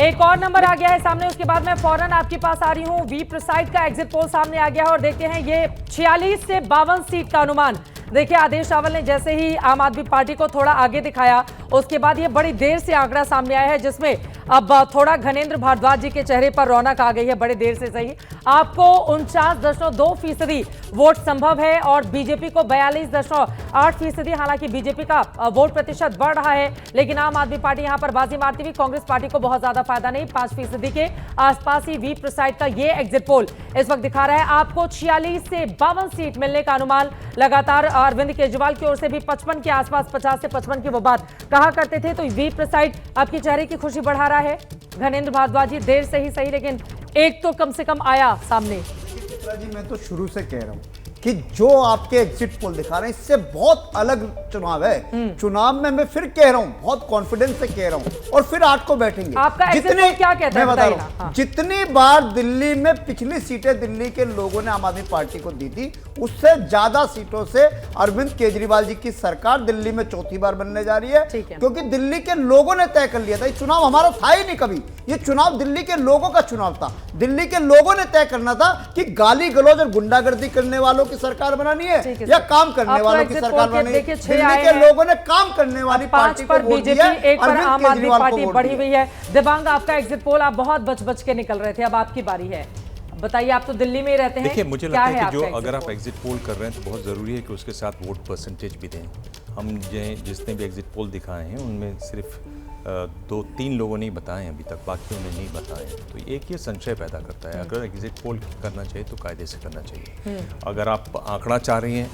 एक और नंबर आ गया है सामने, उसके बाद मैं फौरन आपके पास आ रही हूं। वी प्रिसाइड का एग्जिट पोल सामने आ गया है और देखते हैं ये 46 से 52 सीट का अनुमान। देखिए आदेश रावल ने जैसे ही आम आदमी पार्टी को थोड़ा आगे दिखाया, उसके बाद ये बड़ी देर से आंकड़ा सामने आया है, जिसमें अब थोड़ा घनेंद्र भारद्वाज जी के चेहरे पर रौनक आ गई है, बड़े देर से सही। आपको 49.2% वोट संभव है और बीजेपी को 42.8%। हालांकि बीजेपी का वोट प्रतिशत बढ़ रहा है, लेकिन आम आदमी पार्टी यहां पर बाजी मारती हुई, कांग्रेस पार्टी को बहुत ज्यादा फायदा नहीं। 5% के आसपास ही वी प्रिसाइड का ये एग्जिट पोल इस वक्त दिखा रहा है आपको 46 से 52 सीट मिलने का अनुमान। लगातार अरविंद केजरीवाल की ओर से भी 55 के आसपास, 50 से 55 की वो बात कहा करते थे। तो वी प्रिसाइड आपके चेहरे की खुशी बढ़ा रहा है। घनेंद्र भारद्वाज जी देर से ही सही, लेकिन एक तो कम से कम आया सामने। चित्रा जी, मैं तो शुरू से कह रहा हूं कि जो आपके एग्जिट पोल दिखा रहे हैं इससे बहुत अलग चुनाव है। चुनाव में मैं फिर कह रहा हूं, बहुत कॉन्फिडेंस से कह रहा हूं, और फिर 8 को बैठेंगे। आपका एग्जिट पोल क्या कहता है, मैं बता रहा हूं, हाँ। जितनी बार दिल्ली में पिछली सीटें दिल्ली के लोगों ने आम आदमी पार्टी को दी थी, उससे ज्यादा सीटों से अरविंद केजरीवाल जी की सरकार दिल्ली में चौथी बार बनने जा रही है, क्योंकि दिल्ली के लोगों ने तय कर लिया था। ये चुनाव हमारा था ही नहीं कभी, ये चुनाव दिल्ली के लोगों का चुनाव था। दिल्ली के लोगों ने तय करना था कि गाली गलौज और गुंडागर्दी करने वालों की सरकार बनानी है या काम करने वालों की सरकार बनानी है। दिल्ली के लोगों ने काम करने वाली पार्टी को वोट दिया, एक पर आम आदमी पार्टी बढ़ी हुई है। दिव्यांग, आपका एग्जिट पोल, आप बहुत बच के निकल रहे थे, अब आपकी बारी है, बताइए। आप तो दिल्ली में ही रहते हैं। देखिए, मुझे लगता है कि जो अगर आप एग्जिट पोल कर रहे हैं तो बहुत ज़रूरी है कि उसके साथ वोट परसेंटेज भी दें। हम जितने भी एग्जिट पोल दिखाए हैं उनमें सिर्फ 2-3 लोगों ने बताए हैं अभी तक, बाकियों ने नहीं बताए। तो एक ये संशय पैदा करता है। अगर एग्जिट पोल करना चाहिए तो कायदे से करना चाहिए। अगर आप आंकड़ा चाह रही हैं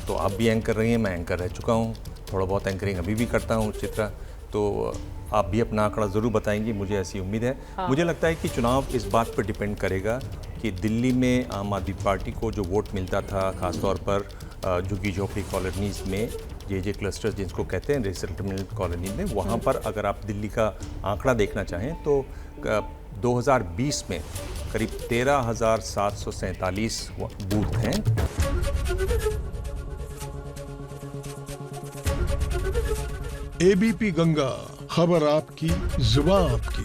तो आप भी एंकर रही हैं, मैं एंकर रह चुका हूँ, थोड़ा बहुत एंकरिंग अभी भी करता हूँ चित्रा, तो आप भी अपना आंकड़ा ज़रूर बताएंगी, मुझे ऐसी उम्मीद है। मुझे लगता है कि चुनाव इस बात पर डिपेंड करेगा कि दिल्ली में आम आदमी पार्टी को जो वोट मिलता था, ख़ासतौर पर झुग्गी झोपड़ी कॉलोनीज़ में, जे क्लस्टर्स जिसको कहते हैं रिसेटलमेंट कॉलोनी में, वहाँ पर अगर आप दिल्ली का आंकड़ा देखना चाहें तो 2020 में करीब 13,747 बूथ हैं। एबीपी गंगा, खबर आपकी, जुबान आपकी।